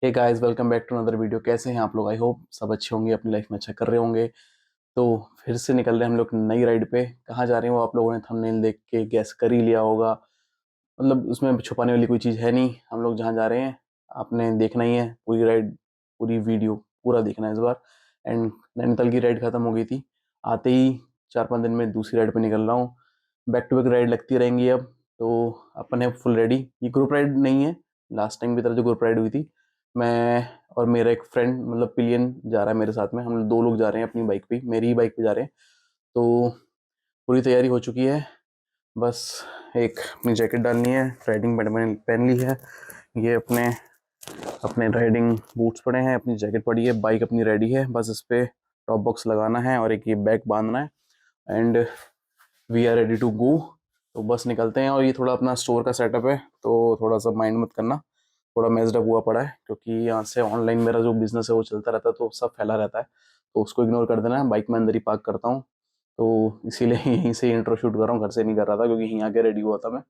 Hey guys, welcome back to another video. कैसे हैं आप लोग? आई होप सब अच्छे होंगे, अपनी लाइफ में अच्छा कर रहे होंगे। तो फिर से निकल रहे हैं हम लोग नई राइड पे। कहाँ जा रहे हैं वो आप लोगों ने थंबनेल देख के गैस कर ही लिया होगा। मतलब उसमें छुपाने वाली कोई चीज़ है नहीं। हम लोग जहाँ जा रहे हैं आपने देखना ही है। पूरी राइड, पूरी वीडियो पूरा देखना है इस बार। एंड नैनीताल की राइड ख़त्म हो गई थी, आते ही 4-5 दिन में दूसरी राइड पे निकल रहा हूँ। बैक टू बैक राइड लगती रहेंगी अब। तो अपन है फुल रेडी। ये ग्रुप राइड नहीं है, लास्ट टाइम की तरह जो ग्रुप राइड हुई थी। मैं और मेरा एक फ्रेंड, मतलब पिलियन जा रहा है मेरे साथ में। हम लोग 2 लोग जा रहे हैं अपनी बाइक पे, मेरी ही बाइक पे जा रहे हैं। तो पूरी तैयारी हो चुकी है। बस एक अपनी जैकेट डालनी है, राइडिंग पैंट मैंने पहन ली है। ये अपने अपने राइडिंग बूट्स पड़े हैं, अपनी जैकेट पड़ी है, बाइक अपनी रेडी है। बस इस पे टॉप बॉक्स लगाना है और एक ये बैग बांधना है and we are ready to go. तो बस निकलते हैं। और ये थोड़ा अपना स्टोर का सेटअप है, तो थोड़ा सा माइंड मत करना, थोड़ा मेस्ड अप हुआ पड़ा है क्योंकि यहाँ से ऑनलाइन मेरा जो बिजनेस है वो चलता रहता है, तो सब फैला रहता है। तो उसको इग्नोर कर देना है। बाइक में अंदर ही पार्क करता हूँ, तो इसीलिए यहीं से इंट्रो शूट कर रहा हूँ, घर से नहीं कर रहा था क्योंकि यहीं आके रेडी हुआ था मैं।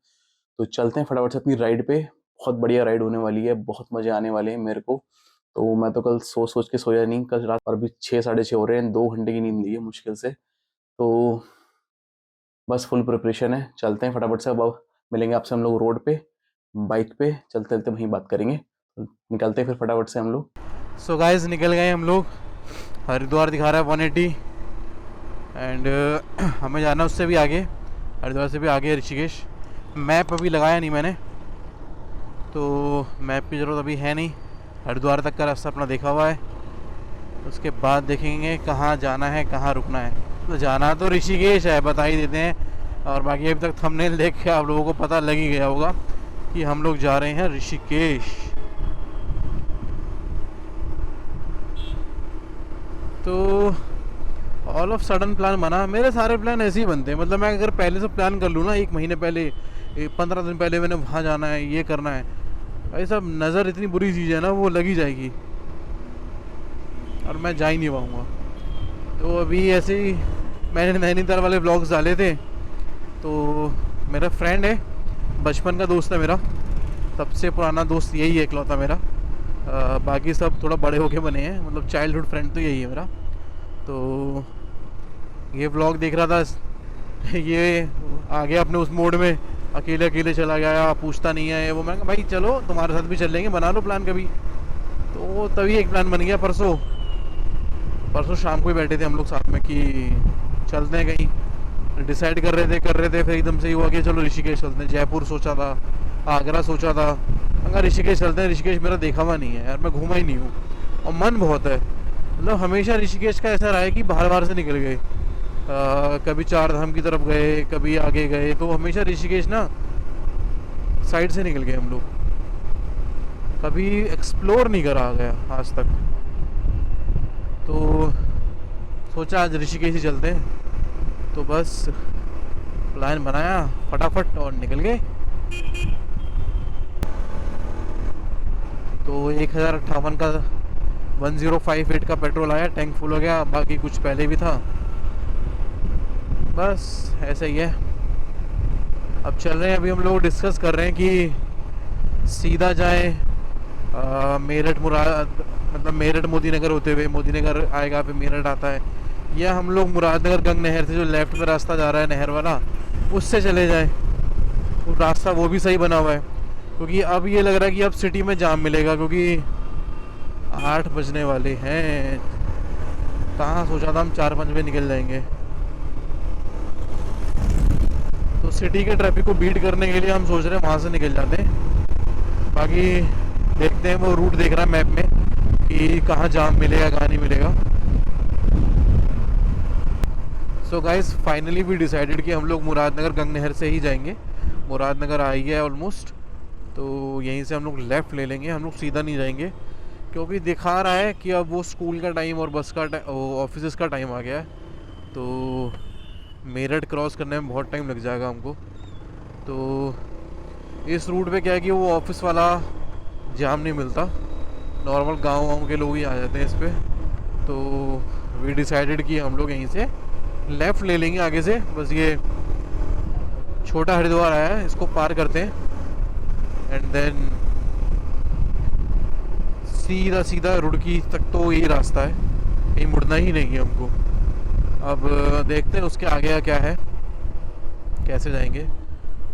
तो चलते हैं फटाफट से अपनी राइड पे। बहुत बढ़िया राइड होने वाली है, बहुत मजे आने वाले हैं मेरे को। तो मैं तो कल सोच सोच के सोया नहीं, कल रात और भी 6 साढ़े 6 हो रहे हैं, 2 घंटे की नींद ली है मुश्किल से। तो बस फुल प्रिपरेशन है। चलते हैं फटाफट से। अब मिलेंगे आपसे हम लोग रोड पे, बाइक पे चलते चलते वहीं बात करेंगे। तो निकलते हैं फिर फटाफट से हम लोग। सो गाइस निकल गए हम लोग। हरिद्वार दिखा रहा है 180 एंड हमें जाना है उससे भी आगे, हरिद्वार से भी आगे ऋषिकेश। मैप अभी लगाया नहीं मैंने, तो मैप की ज़रूरत अभी है नहीं। हरिद्वार तक का रास्ता अपना देखा हुआ है, उसके बाद देखेंगे कहाँ जाना है, कहाँ रुकना है। तो जाना तो ऋषिकेश है, बता ही देते हैं। और बाकी अभी तक थंबनेल देख के आप लोगों को पता लग ही गया होगा कि हम लोग जा रहे हैं ऋषिकेश। तो ऑल ऑफ सडन प्लान बना। मेरे सारे प्लान ऐसे ही बनते हैं, मतलब मैं अगर पहले से प्लान कर लूँ ना, 1 महीने पहले, 15 दिन पहले मैंने वहाँ जाना है, ये करना है, भाई सब नज़र इतनी बुरी चीज़ है ना, वो लगी जाएगी और मैं जा ही नहीं पाऊँगा। तो अभी ऐसे ही मैंने नैनीताल वाले ब्लॉग्स डाले थे। तो मेरा फ्रेंड है, बचपन का दोस्त है मेरा, सबसे पुराना दोस्त यही है इकलौता मेरा। बाकी सब थोड़ा बड़े होके बने हैं, मतलब चाइल्डहुड फ्रेंड तो यही है मेरा। तो ये व्लॉग देख रहा था, ये आ गया अपने उस मोड में, अकेले अकेले चला गया, पूछता नहीं है वो। मैं कहा भाई चलो तुम्हारे साथ भी चल लेंगे, बना लो प्लान कभी। तो तभी एक प्लान बन गया। परसों परसों शाम को ही बैठे थे हम लोग साथ में कि चलते हैं कहीं। डिसाइड कर रहे थे फिर एकदम से ही हुआ कि चलो ऋषिकेश चलते हैं। जयपुर सोचा था, आगरा सोचा था, अगर ऋषिकेश चलते हैं। ऋषिकेश मेरा देखा हुआ नहीं है यार, मैं घूमा ही नहीं हूँ और मन बहुत है। मतलब हमेशा ऋषिकेश का ऐसा रहा है कि बाहर बाहर से निकल गए। कभी चार धाम की तरफ गए, कभी आगे गए, तो हमेशा ऋषिकेश ना साइड से निकल गए हम लोग, कभी एक्सप्लोर नहीं करा गया आज तक। तो सोचा आज ऋषिकेश ही चलते हैं, तो बस प्लान बनाया फटाफट और निकल गए। तो 1058 का 1058 का पेट्रोल आया, टैंक फुल हो गया, बाकी कुछ पहले भी था। बस ऐसा ही है। अब चल रहे हैं, अभी हम लोग डिस्कस कर रहे हैं कि सीधा जाएं मेरठ मुराद, मतलब मेरठ मोदी नगर होते हुए, मोदी नगर आएगा फिर मेरठ आता है, या हम लोग मुरादनगर गंग नहर से जो लेफ्ट में रास्ता जा रहा है नहर वाला, उससे चले जाएं। वो रास्ता वो भी सही बना हुआ है, क्योंकि अब ये लग रहा है कि अब सिटी में जाम मिलेगा, क्योंकि 8 बजने वाले हैं। कहाँ सोचा था हम 4-5 बजे निकल जाएंगे। तो सिटी के ट्रैफिक को बीट करने के लिए हम सोच रहे हैं वहाँ से निकल जाते हैं। बाकी देखते हैं, वो रूट देख रहा है मैप में कि कहाँ जाम मिलेगा कहाँ नहीं मिलेगा। So guys finally we decided कि हम लोग मुरादनगर गंग नहर से ही जाएंगे। मुरादनगर आ ही गया ऑलमोस्ट, तो यहीं से हम लोग लेफ़्ट ले लेंगे, हम लोग सीधा नहीं जाएंगे, क्योंकि दिखा रहा है कि अब वो स्कूल का टाइम और बस का ऑफिस का टाइम आ गया है। तो मेरठ क्रॉस करने में बहुत टाइम लग जाएगा हमको। तो इस रूट पे क्या है कि वो ऑफिस वाला जाम नहीं मिलता, नॉर्मल गाँव के लोग ही आ जाते हैं इस पर। तो वी डिसाइडेड कि हम लोग यहीं से लेफ़्ट ले लेंगे आगे से। बस ये छोटा हरिद्वार आया है, इसको पार करते हैं एंड देन सीधा सीधा रुड़की तक तो यही रास्ता है, कहीं मुड़ना ही नहीं है हमको। अब देखते हैं उसके आगे का क्या है, कैसे जाएंगे।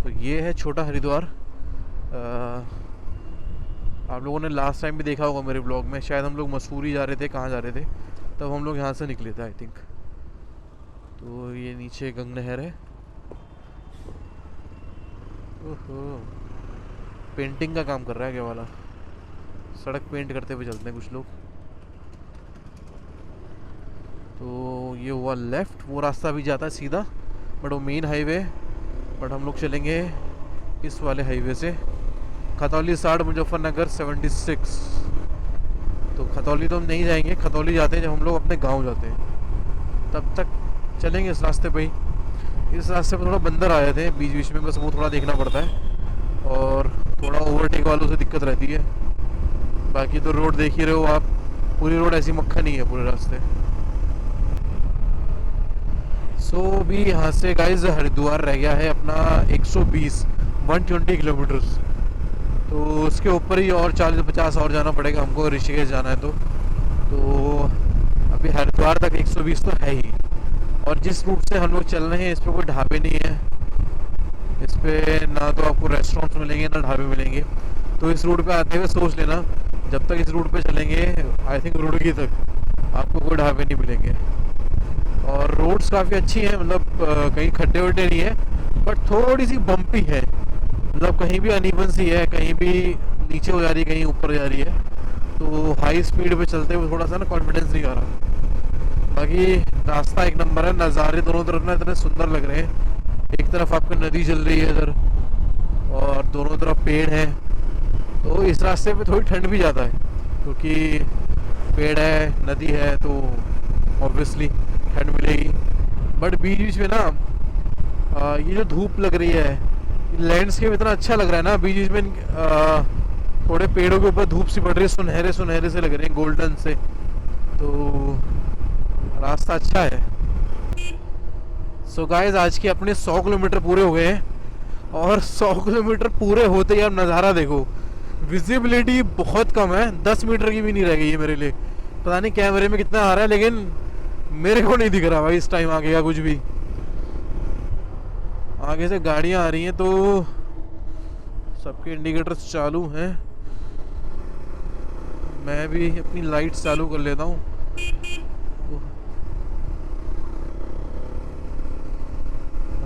तो ये है छोटा हरिद्वार। आप लोगों ने लास्ट टाइम भी देखा होगा मेरे ब्लॉग में, शायद हम लोग मसूरी जा रहे थे, कहाँ जा रहे थे, तब हम लोग यहाँ से निकले थे आई थिंक। तो ये नीचे गंग नहर है। ओहो, पेंटिंग का काम कर रहा है क्या वाला, सड़क पेंट करते हुए चलते हैं कुछ लोग। तो ये हुआ लेफ्ट, वो रास्ता भी जाता है सीधा, बट वो मेन हाईवे, बट हम लोग चलेंगे इस वाले हाईवे से, खतौली 60 मुजफ्फरनगर 76। तो खतौली तो हम नहीं जाएंगे, खतौली जाते हैं जब हम लोग अपने गांव जाते हैं, तब तक चलेंगे इस रास्ते पे ही। इस रास्ते पे थोड़ा बंदर आए थे बीच बीच में, बस वो थोड़ा देखना पड़ता है, और थोड़ा ओवरटेक वालों से दिक्कत रहती है। बाकी तो रोड देख ही रहे हो आप, पूरी रोड ऐसी मक्खन नहीं है पूरे रास्ते। सो भी यहाँ से गाइज हरिद्वार रह गया है अपना 120 किलोमीटर्स। तो उसके ऊपर ही और 40-50 और जाना पड़ेगा हमको, ऋषिकेश जाना है तो अभी हरिद्वार तक 120 तो है ही। और जिस रूट से हम लोग चल रहे हैं इस पर कोई ढाबे नहीं है, इस पे ना तो आपको रेस्टोरेंट्स मिलेंगे ना ढाबे मिलेंगे। तो इस रूट पे आते हुए सोच लेना, जब तक इस रूट पे चलेंगे आई थिंक रुड़की तक आपको कोई ढाबे नहीं मिलेंगे। और रोड्स काफ़ी अच्छी हैं, मतलब कहीं खड्डे वड्डे नहीं है, बट थोड़ी सी बम्पी है, मतलब कहीं भी अनइवन सी है, कहीं भी नीचे हो जा रही है, कहीं ऊपर जा रही है। तो हाई स्पीड पे चलते हुए थोड़ा सा ना कॉन्फिडेंस नहीं आ रहा। बाकी रास्ता एक नंबर है, नज़ारे दोनों तरफ ना इतने सुंदर लग रहे हैं। एक तरफ आपको नदी चल रही है इधर, और दोनों तरफ पेड़ हैं। तो इस रास्ते पे थोड़ी ठंड भी ज़्यादा है, क्योंकि पेड़ है, नदी है, तो ऑब्वियसली ठंड मिलेगी। बट बीच बीच में ना ये जो धूप लग रही है, लैंडस्केप इतना अच्छा लग रहा है ना, बीच बीच में थोड़े पेड़ों के ऊपर धूप सी पड़ रही है, सुनहरे सुनहरे से लग रहे हैं, गोल्डन से। तो रास्ता अच्छा है। सो गाइस आज के अपने 100 किलोमीटर पूरे हो गए हैं, और 100 किलोमीटर पूरे होते ही अब नज़ारा देखो, विजिबिलिटी बहुत कम है, 10 मीटर की भी नहीं रह गई है मेरे लिए। पता नहीं कैमरे में कितना आ रहा है, लेकिन मेरे को नहीं दिख रहा भाई इस टाइम आगे का कुछ भी। आगे से गाड़ियां आ रही हैं तो सबके इंडिकेटर्स चालू हैं, मैं भी अपनी लाइट्स चालू कर लेता हूँ।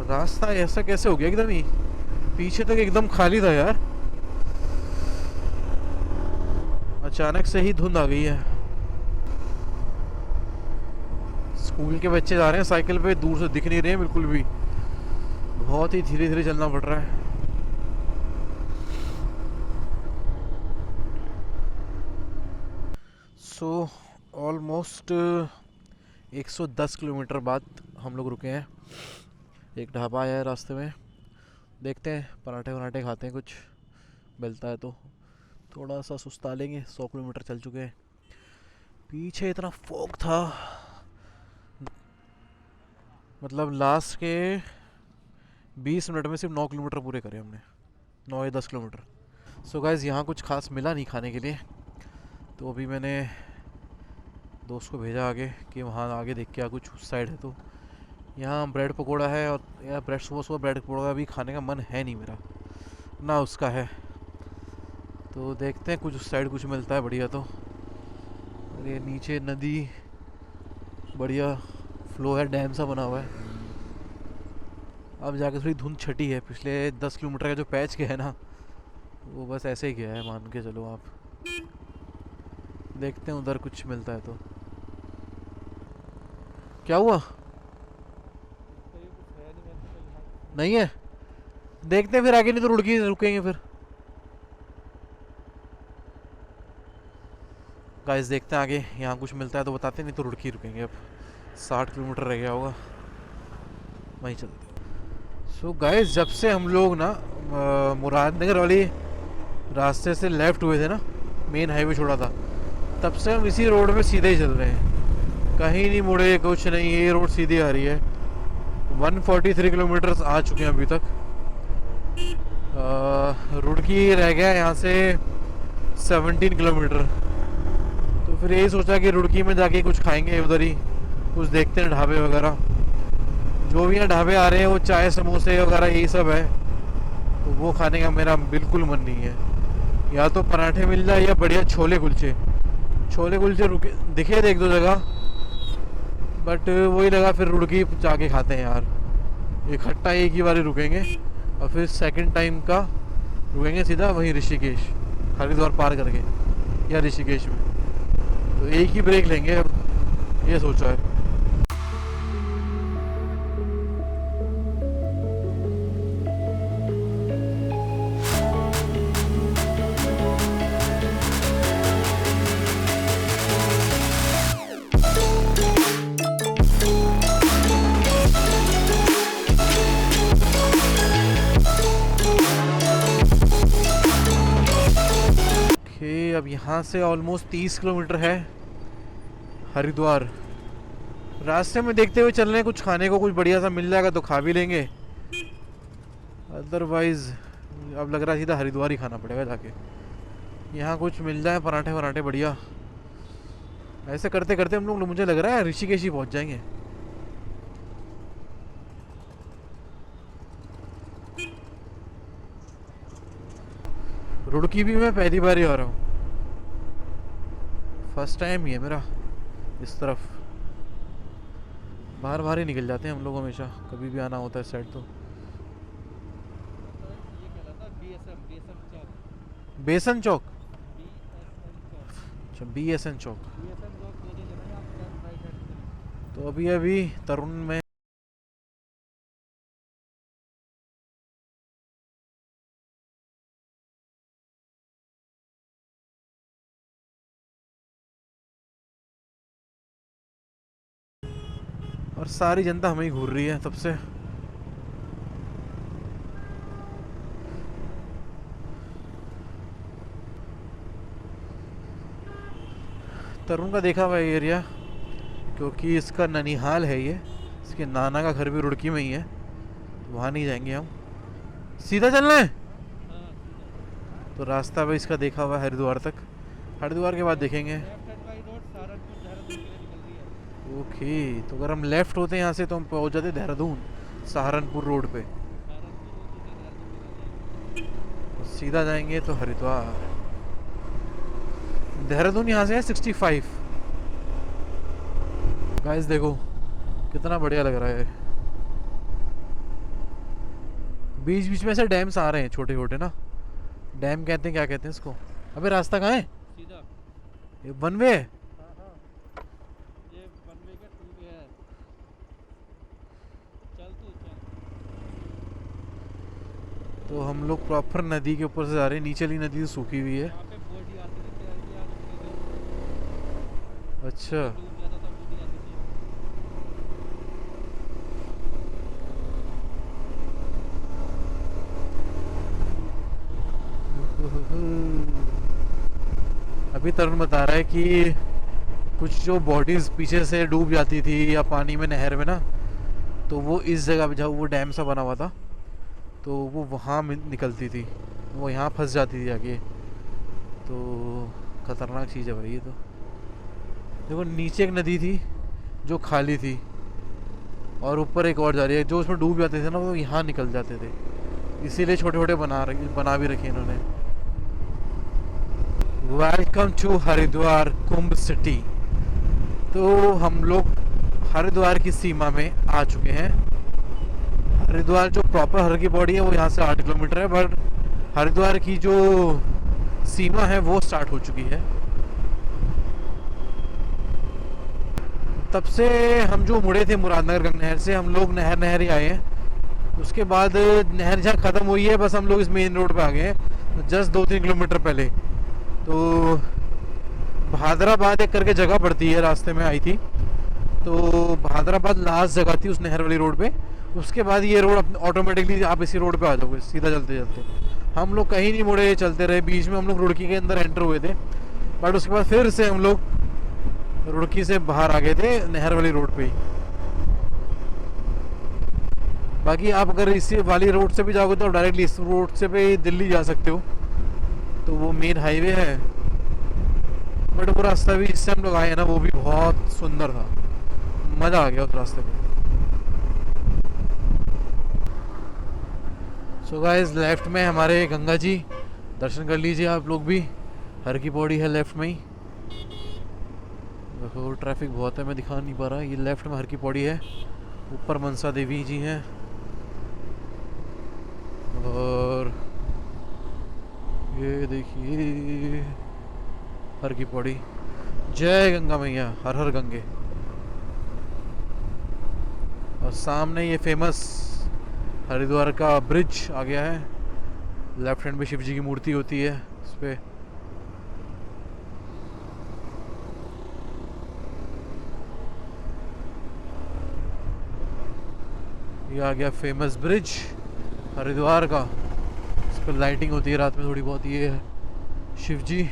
रास्ता ऐसा कैसे हो गया एकदम ही, पीछे तक एकदम खाली था यार, अचानक से ही धुंध आ गई है। स्कूल के बच्चे जा रहे हैं साइकिल पे, दूर से दिख नहीं रहे हैं बिल्कुल भी, बहुत ही धीरे धीरे चलना पड़ रहा है। सो ऑलमोस्ट 110 किलोमीटर बाद हम लोग रुके हैं, एक ढाबा आया है रास्ते में, देखते हैं पराठे वराठे खाते हैं, कुछ मिलता है तो थोड़ा सा सुस्ता लेंगे। 100 किलोमीटर चल चुके हैं, पीछे इतना फॉग था, मतलब लास्ट के 20 मिनट में सिर्फ 9 किलोमीटर पूरे करे हमने, 9 या 10 किलोमीटर। सो गाइस यहाँ कुछ खास मिला नहीं खाने के लिए, तो अभी मैंने दोस्त को भेजा आगे कि वहाँ आगे देख के कुछ उस साइड है। तो यहाँ ब्रेड पकोड़ा है, और यार ब्रेड सुबह सुबह ब्रेड पकोड़ा भी खाने का मन है नहीं मेरा, ना उसका है। तो देखते हैं कुछ उस साइड कुछ मिलता है बढ़िया तो। ये नीचे नदी बढ़िया फ्लो है, डैम सा बना हुआ है। अब जाके थोड़ी धुंध छटी है, पिछले 10 किलोमीटर का जो पैच गया है ना, वो बस ऐसे ही गया है, मान के चलो आप। देखते हैं उधर कुछ मिलता है तो। क्या हुआ? नहीं है, देखते हैं फिर आगे, नहीं तो रुड़की रुकेंगे फिर। गाइस देखते हैं आगे यहाँ कुछ मिलता है तो बताते हैं, नहीं तो रुड़की रुकेंगे। अब 60 किलोमीटर रह गया होगा, वहीं चलते। सो गाइस जब से हम लोग ना मुरादनगर वाली रास्ते से लेफ्ट हुए थे ना, मेन हाईवे छोड़ा था, तब से हम इसी रोड में सीधे ही चल रहे हैं, कहीं नहीं मुड़े, कुछ नहीं, ये रोड सीधी आ रही है। 143 किलोमीटर आ चुके हैं अभी तक। रुड़की रह गया यहाँ से 17 किलोमीटर, फिर यही सोचा कि रुड़की में जाके कुछ खाएंगे, उधर ही कुछ देखते हैं ढाबे वगैरह। जो भी यहाँ ढाबे आ रहे हैं वो चाय समोसे वगैरह यही सब है, तो वो खाने का मेरा बिल्कुल मन नहीं है। या तो पराठे मिल जाए या बढ़िया छोले कुलचे। छोले कुलचे रुके दिखे थे एक दो जगह, बट वही लगा फिर रुड़की जाके खाते हैं यार। इकट्ठा एक ही बारी रुकेंगे और फिर सेकंड टाइम का रुकेंगे सीधा वहीं ऋषिकेश, हरिद्वार पार करके या ऋषिकेश में। तो एक ही ब्रेक लेंगे अब, ये सोचा है। अब यहाँ से ऑलमोस्ट 30 किलोमीटर है हरिद्वार। रास्ते में देखते हुए चल रहे हैं, कुछ खाने को कुछ बढ़िया सा मिल जाएगा तो खा भी लेंगे, अदरवाइज अब लग रहा है सीधा हरिद्वार ही खाना पड़ेगा जाके। यहाँ कुछ मिल जाए पराठे वराठे बढ़िया। ऐसे करते करते हम लोग, मुझे लग रहा है ऋषिकेश ही पहुँच जाएंगे। रुड़की भी मैं पहली बार ही आ रहा हूँ, फर्स्ट टाइम ही है मेरा इस तरफ। बाहर बाहर ही निकल जाते हैं हम लोग हमेशा, कभी भी आना होता है इस साइड तो। बेसन चौक, अच्छा BSN चौक। तो अभी अभी तरुण में और सारी जनता हमें ही घूर रही है तब से। तरुण का देखा हुआ एरिया, क्योंकि इसका ननिहाल है ये, इसके नाना का घर भी रुड़की में ही है, वहाँ नहीं जाएंगे हम। सीधा चलना है तो रास्ता भी इसका देखा हुआ है हरिद्वार तक, हरिद्वार के बाद देखेंगे। ओके, तो अगर हम लेफ्ट होते हैं यहाँ से तो हम पहुँच जाते देहरादून सहारनपुर रोड पे, तो सीधा जाएंगे तो हरिद्वार। देहरादून यहाँ से है 65। गाइस देखो कितना बढ़िया लग रहा है। बीच बीच में से डैम्स आ रहे हैं छोटे छोटे ना, डैम कहते हैं, क्या कहते हैं इसको। अबे रास्ता कहाँ है? सीधा ये वन वे है। ये वन वे का टू वे है। चल तू चल। तो हम लोग प्रॉपर नदी के ऊपर से जा रहे हैं, नीचे वाली नदी सूखी हुई है। अच्छा अभी तरुण बता रहा है कि कुछ जो बॉडीज पीछे से डूब जाती थी या पानी में, नहर में ना, तो वो इस जगह पे जहाँ वो डैम सा बना हुआ था तो वो वहाँ निकलती थी, वो यहाँ फंस जाती थी आगे। तो खतरनाक चीज़ है भाई ये तो। देखो नीचे एक नदी थी जो खाली थी और ऊपर एक और जा रही है, जो उसमें डूब जाते थे ना वो यहाँ निकल जाते थे, इसीलिए छोटे छोटे बना भी रखे इन्होंने। Welcome to Haridwar Kumbh city. तो हम लोग हरिद्वार की सीमा में आ चुके हैं। हरिद्वार जो प्रॉपर हर की बॉडी है वो यहाँ से 8 किलोमीटर है, बट हरिद्वार की जो सीमा है वो स्टार्ट हो चुकी है। तब से हम जो मुड़े थे मुरादनगर गंगा नहर से, हम लोग नहर ही आए हैं। उसके बाद नहर जहाँ ख़त्म हुई है बस हम लोग इस मेन रोड पे आ गए हैं, जस्ट 2-3 किलोमीटर पहले। तो भादराबाद एक करके जगह पड़ती है, रास्ते में आई थी, तो भादराबाद लास्ट जगह थी उस नहर वाली रोड पे। उसके बाद ये रोड ऑटोमेटिकली आप इसी रोड पे आ जाओगे सीधा चलते चलते। हम लोग कहीं नहीं मुड़े, चलते रहे। बीच में हम लोग रुड़की के अंदर एंटर हुए थे, बट उसके बाद फिर से हम लोग रुड़की से बाहर आ गए थे नहर वाली रोड पे ही। बाकी आप अगर इसी वाली रोड से भी जाओगे तो डायरेक्टली इस रोड से भी दिल्ली जा सकते हो, तो वो मेन हाईवे है। बट वो रास्ता भी जिससे हम लोग आए ना वो भी बहुत सुंदर था, मज़ा आ गया उस रास्ते पे। सो गाइस लेफ्ट में हमारे गंगा जी, दर्शन कर लीजिए आप लोग भी। हर की पौड़ी है लेफ्ट में ही। देखो ट्रैफिक बहुत है, मैं दिखा नहीं पा रहा। ये लेफ्ट में हर की पौड़ी है, ऊपर मनसा देवी जी हैं, और ये देखिए हर की पौड़ी। जय गंगा मैया, हर हर गंगे। और सामने ये फेमस हरिद्वार का ब्रिज आ गया है। लेफ्ट हैंड में शिव जी की मूर्ति होती है इस पे। ये आ गया फेमस ब्रिज हरिद्वार का। इस पर लाइटिंग होती है रात में थोड़ी बहुत। ये है शिव जी,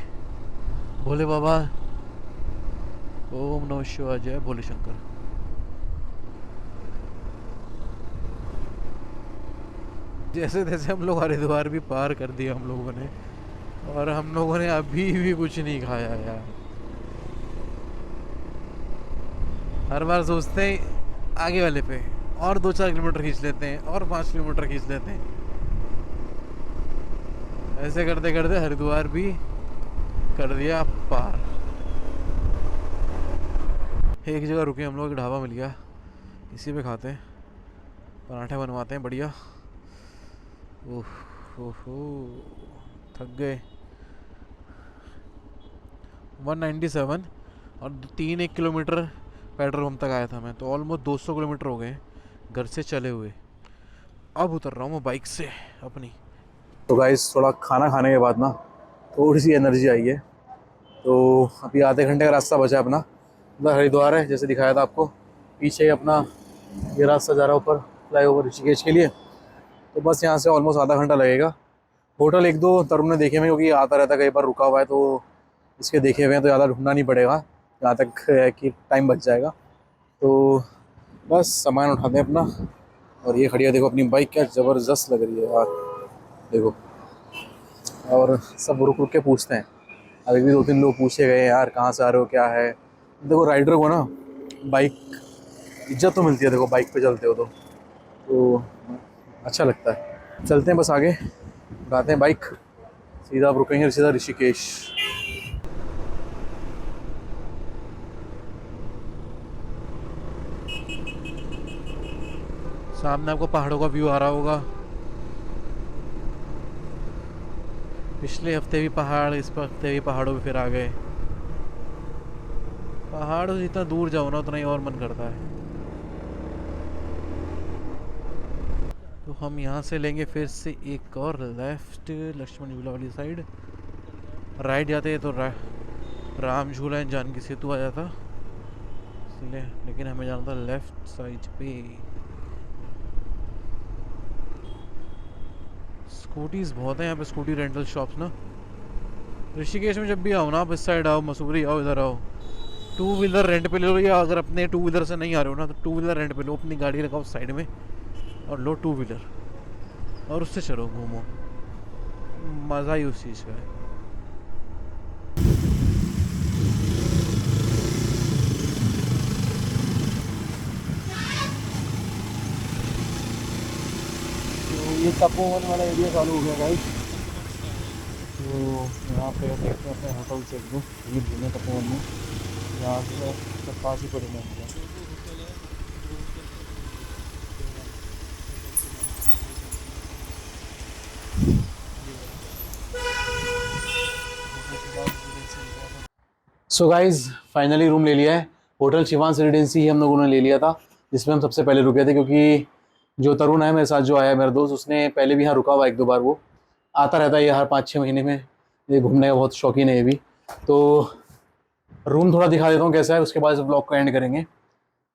भोले बाबा, ओम नमः शिवाय, जय भोले शंकर। जैसे तैसे हम लोग हरिद्वार भी पार कर दिया हम लोगों ने, और हम लोगों ने अभी भी कुछ नहीं खाया यार। हर बार सोचते हैं आगे वाले पे और 2-4 किलोमीटर खींच लेते हैं, और 5 किलोमीटर खींच लेते हैं। ऐसे करते करते हरिद्वार भी कर दिया पार। एक जगह रुके हम लोग, एक ढाबा मिल गया, इसी पे खाते हैं, पराठे बनवाते हैं बढ़िया। ओह ओहो, थक गए। 197 और 3-1 किलोमीटर पेट्रोल पंप तक आया था मैं, तो ऑलमोस्ट 200 किलोमीटर हो गए घर से चले हुए। अब उतर रहा हूँ मैं बाइक से अपनी। तो गाइस थोड़ा खाना खाने के बाद ना थोड़ी सी एनर्जी आई है। तो अभी आधे घंटे का रास्ता बचा अपना। मतलब हरिद्वार है जैसे दिखाया था आपको, पीछे अपना ये रास्ता जा रहा है ऊपर फ्लाईओवर ऋषिकेश के लिए। तो बस यहाँ से ऑलमोस्ट आधा घंटा लगेगा। होटल एक दो तरुण ने देखे हुए, क्योंकि आता रहता है, कई बार रुका हुआ है, तो इसके देखे हुए हैं, तो ज़्यादा ढूंढना नहीं पड़ेगा। यहाँ तक है कि टाइम बच जाएगा। तो बस सामान उठाते हैं अपना। और ये खड़ी है देखो अपनी बाइक, क्या ज़बरदस्त लग रही है यार, देखो। और सब रुक रुक के पूछते हैं। अभी भी 2-3 लोग पूछे गए यार कहाँ से आ रहे हो, क्या है। देखो राइडर को ना बाइक इज्जत तो मिलती है, देखो बाइक पे चलते हो तो अच्छा लगता है। चलते हैं बस आगे, उठाते हैं बाइक, सीधा अब रुकेंगे सीधा ऋषिकेश। सामने आपको पहाड़ों का व्यू आ रहा होगा। पिछले हफ्ते भी पहाड़, इस हफ्ते भी पहाड़ों पे फिर आ गए। पहाड़ों से जितना दूर जाओ ना उतना ही और मन करता है। तो हम यहाँ से लेंगे फिर से एक और लेफ्ट, लक्ष्मण झूला वाली साइड। राइट जाते हैं तो राम झूला एंड जानकी सेतु आ जाता, इसलिए लेकिन हमें जाना था लेफ्ट साइड पे। स्कूटीज बहुत हैं यहाँ पे, स्कूटी रेंटल शॉप्स ना। ऋषिकेश में जब भी आओ ना आप, इस साइड आओ, मसूरी आओ, इधर आओ, टू व्हीलर रेंट पे ले लो। या अगर अपने टू व्हीलर से नहीं आ रहे हो ना, तो टू व्हीलर रेंट पे लो, अपनी गाड़ी लगाओ साइड में और लो टू व्हीलर, और उससे चलो घूमो। मज़ा ही उस चीज़ का है। तो ये तपोवन वाला एरिया चालू हो गया गाइस। तो यहाँ पे देखते हैं अपने होटल से एक दो, ये घूमे तपोवन में, यहाँ से सब पास ही पड़ेगा। सो गाइज फाइनली रूम ले लिया है। होटल शिवांश रेजिडेंसी ही हम लोगों ने ले लिया था, जिसमें हम सबसे पहले रुके थे, क्योंकि जो तरुण है मेरे साथ जो आया है मेरा दोस्त, उसने पहले भी यहाँ रुका हुआ 1-2 बार। वो आता रहता है ये हर 5-6 महीने में, ये घूमने का बहुत शौकीन है ये भी। तो रूम थोड़ा दिखा देता हूँ कैसा है, उसके बाद इस ब्लॉग को एंड करेंगे।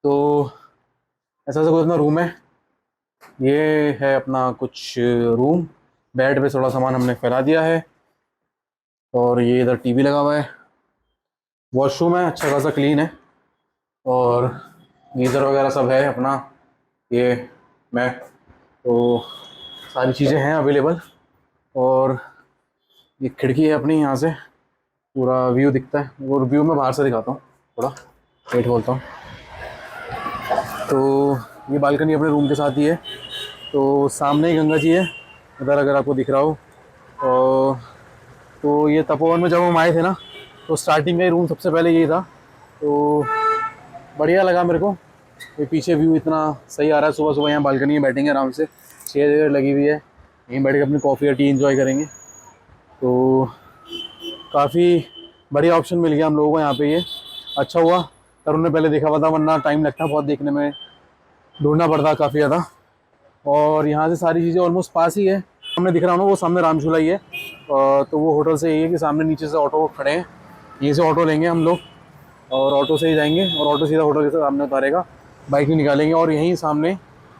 तो ऐसा सा कुछ अपना रूम है, ये है अपना कुछ रूम। बेड पे थोड़ा सामान हमने फैला दिया है, और ये इधर टीवी लगा हुआ है। वॉशरूम है अच्छा खासा क्लीन है, और गीज़र वगैरह सब है अपना। ये मैं तो सारी चीज़ें हैं अवेलेबल। और ये खिड़की है अपनी यहाँ से, पूरा व्यू दिखता है, और व्यू मैं बाहर से दिखाता हूँ, थोड़ा वेट बोलता हूँ। तो ये बालकनी अपने रूम के साथ ही है। तो सामने ही गंगा जी है उधर, अगर आपको दिख रहा हो। और तो ये तपोवन में जब हम आए थे ना, तो स्टार्टिंग का ही रूम सबसे पहले यही था। तो बढ़िया लगा मेरे को। ये पीछे व्यू इतना सही आ रहा है, सुबह सुबह यहाँ बालकनी में बैठेंगे आराम से, चेयर लगी हुई है, यहीं बैठ के अपनी कॉफ़ी या टी एंजॉय करेंगे। तो काफ़ी बढ़िया ऑप्शन मिल गया हम लोगों को यहाँ पे। ये अच्छा हुआ तरुण ने पहले देखा हुआ था, वरना टाइम लगता बहुत देखने में, ढूंढना पड़ता काफ़ी ज़्यादा। और यहाँ से सारी चीज़ें ऑलमोस्ट पास ही है। सामने दिख रहा हूँ वो सामने राम झूला ही है। तो वो होटल से यही है कि सामने नीचे से ऑटो खड़े हैं, यहीं से ऑटो लेंगे हम लोग और ऑटो से ही जाएंगे, और ऑटो सीधा होटल के सामने उतारेगा, बाइक नहीं निकालेंगे। और यहीं सामने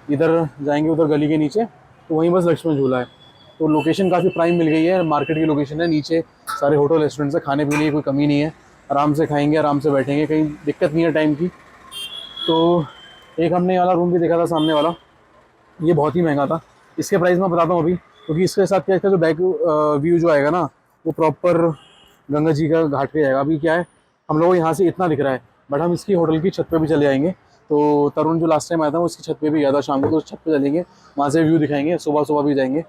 इधर जाएंगे, उधर गली के नीचे, तो वहीं बस लक्ष्मण झूला है। तो लोकेशन काफ़ी प्राइम मिल गई है, मार्केट की लोकेशन है, नीचे सारे होटल रेस्टोरेंट्स है, खाने पीने की कोई कमी नहीं है, आराम से खाएंगे, आराम से बैठेंगे, कहीं दिक्कत नहीं है टाइम की। तो एक हमने वाला रूम भी देखा था सामने वाला, ये बहुत ही महंगा था। इसके प्राइस मैं बताता हूँ अभी, क्योंकि इसके साथ क्या, इसका जो बैक व्यू जो आएगा ना, वो प्रॉपर गंगा जी का घाट पे आएगा। अभी क्या है, हम लोग यहाँ से इतना दिख रहा है, बट हम इसकी होटल की छत पे भी चले जाएंगे। तो तरुण जो लास्ट टाइम आया था वो इसकी छत पे भी गया था शाम को, तो छत पे चलेंगे, वहाँ से व्यू दिखाएंगे, सुबह सुबह भी जाएंगे।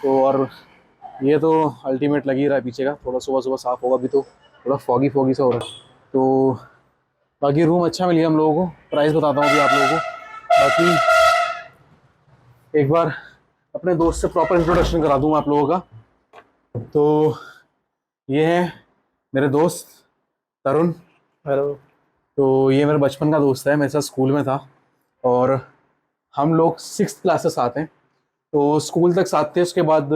तो और ये तो अल्टीमेट लग ही रहा है पीछे का, थोड़ा सुबह सुबह साफ़ होगा, अभी तो थोड़ा फॉगी फॉगी सा हो रहा है। तो बाकी रूम अच्छा मिल गया हम लोगों को। प्राइस बताता हूँ अभी आप लोगों को। बाकी एक बार अपने दोस्त से प्रॉपर इंट्रोडक्शन करा दूँ आप लोगों का। तो ये है मेरे दोस्त तरुण। हेलो। तो ये मेरे बचपन का दोस्त है, मेरे साथ स्कूल में था, और हम लोग 6th क्लास से साथ हैं। तो स्कूल तक साथ थे, उसके बाद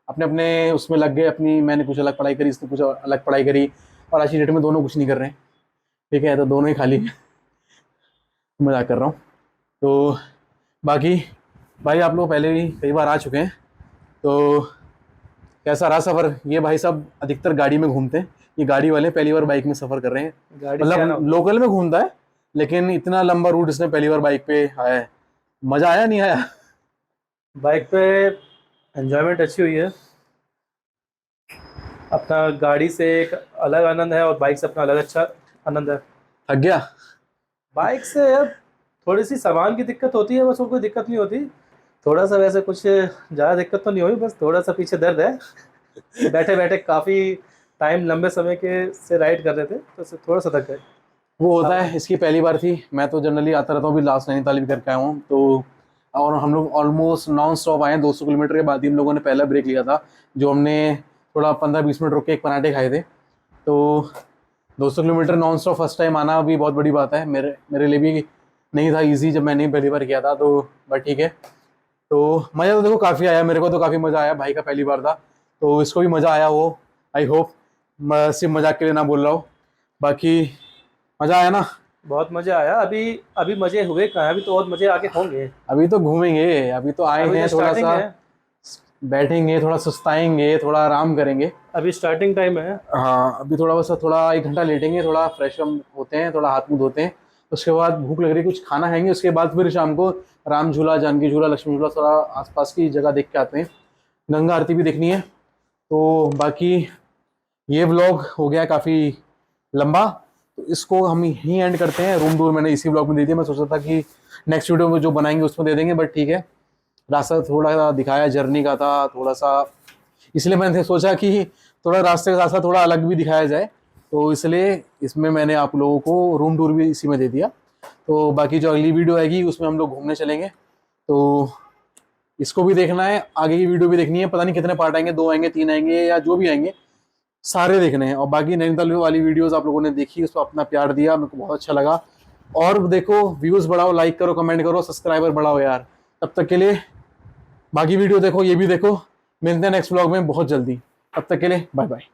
अपने अपने उसमें लग गए अपनी, मैंने कुछ अलग पढ़ाई करी, इसने कुछ अलग पढ़ाई करी, और आज की डेट में दोनों कुछ नहीं कर रहे हैं। ठीक है, तो दोनों ही खाली मजाक कर रहा हूँ। तो बाकी भाई आप लोग पहले भी कई बार आ चुके हैं, तो कैसा रहा सफ़र? ये भाई साहब अधिकतर गाड़ी में घूमते हैं, ये गाड़ी वाले पहली बार बाइक में सफ़र कर रहे हैं। गाड़ी से आना मतलब लोकल में घूमता है, लेकिन इतना लंबा रूट इसने पहली बार बाइक पे आया है। मज़ा आया नहीं आया? बाइक पे एंजॉयमेंट अच्छी हुई है। अपना गाड़ी से एक अलग आनंद है और बाइक से अपना अलग अच्छा आनंद है। थक गया? बाइक से यार थोड़ी सी सामान की दिक्कत होती है, बस और कोई दिक्कत नहीं होती। थोड़ा सा वैसे कुछ ज़्यादा दिक्कत तो नहीं हुई, बस थोड़ा सा पीछे दर्द है। बैठे बैठे काफ़ी टाइम लंबे समय के से राइड कर रहे थे, तो उससे थोड़ा सा थक गए। वो होता है, इसकी पहली बार थी। मैं तो जनरली आता रहता हूँ, अभी लास्ट नैनीताल भी करके आया हूँ। तो और हम लोग ऑलमोस्ट नॉन स्टॉप आए हैं, 200 किलोमीटर के बाद ही हम लोगों ने पहला ब्रेक लिया था, जो हमने थोड़ा 15-20 मिनट रुक के एक पराठे खाए थे। तो 200 kilometre non stop first time आना भी बहुत बड़ी बात है, मेरे लिए भी नहीं था ईजी जब मैंने पहली बार किया था। तो बट ठीक है। तो मज़ा तो देखो काफ़ी आया, मेरे को तो काफ़ी मज़ा आया, भाई का पहली बार था, तो इसको भी मज़ा आया हो, आई होप। सिर्फ मजाक के लिए ना बोल रहा हूँ। बाकी मज़ा आया ना? बहुत मज़ा आया। अभी अभी मज़े हुए कहाँ हैं, अभी तो और मज़े आगे होंगे। अभी तो घूमेंगे, अभी तो आए अभी हैं, तो थोड़ा स्टार्टिंग सा है, बैठेंगे, थोड़ा सुस्ताएंगे, थोड़ा आराम करेंगे। अभी स्टार्टिंग टाइम है। हाँ, अभी थोड़ा बस थोड़ा 1 घंटा लेटेंगे, थोड़ा फ्रेश होते हैं, थोड़ा हाथ मुँह धोते हैं, उसके बाद भूख लग रही कुछ खाना खाएंगे, उसके बाद फिर शाम को राम झूला, जानकी झूला, लक्ष्मण झूला, थोड़ा आसपास की जगह देख के आते हैं। गंगा आरती भी देखनी है। तो बाकी ये व्लॉग हो गया काफ़ी लंबा, तो इसको हम यहीं एंड करते हैं। रूम टूर मैंने इसी व्लॉग में दे दिया, मैं सोचा था कि नेक्स्ट वीडियो में जो बनाएंगे उसमें दे देंगे, बट ठीक है, रास्ता थोड़ा सा दिखाया, जर्नी का था थोड़ा सा, इसलिए मैंने सोचा कि थोड़ा रास्ते के साथ साथ थोड़ा अलग भी दिखाया जाए, तो इसलिए इसमें मैंने आप लोगों को रूम टूर भी इसी में दे दिया। तो बाकी जो अगली वीडियो आएगी उसमें हम लोग घूमने चलेंगे, तो इसको भी देखना है, आगे की वीडियो भी देखनी है। पता नहीं कितने पार्ट आएंगे, 2 आएंगे, 3 आएंगे, या जो भी आएंगे सारे देखने हैं। और बाकी नैनीताल वाली वीडियोस आप लोगों ने देखी, उस पर अपना प्यार दिया, मेरे को बहुत अच्छा लगा। और देखो, व्यूज़ बढ़ाओ, लाइक करो, कमेंट करो, सब्सक्राइबर बढ़ाओ यार। तब तक के लिए बाकी वीडियो देखो, ये भी देखो। मिलते हैं नेक्स्ट व्लॉग में बहुत जल्दी, तब तक के लिए बाय बाय।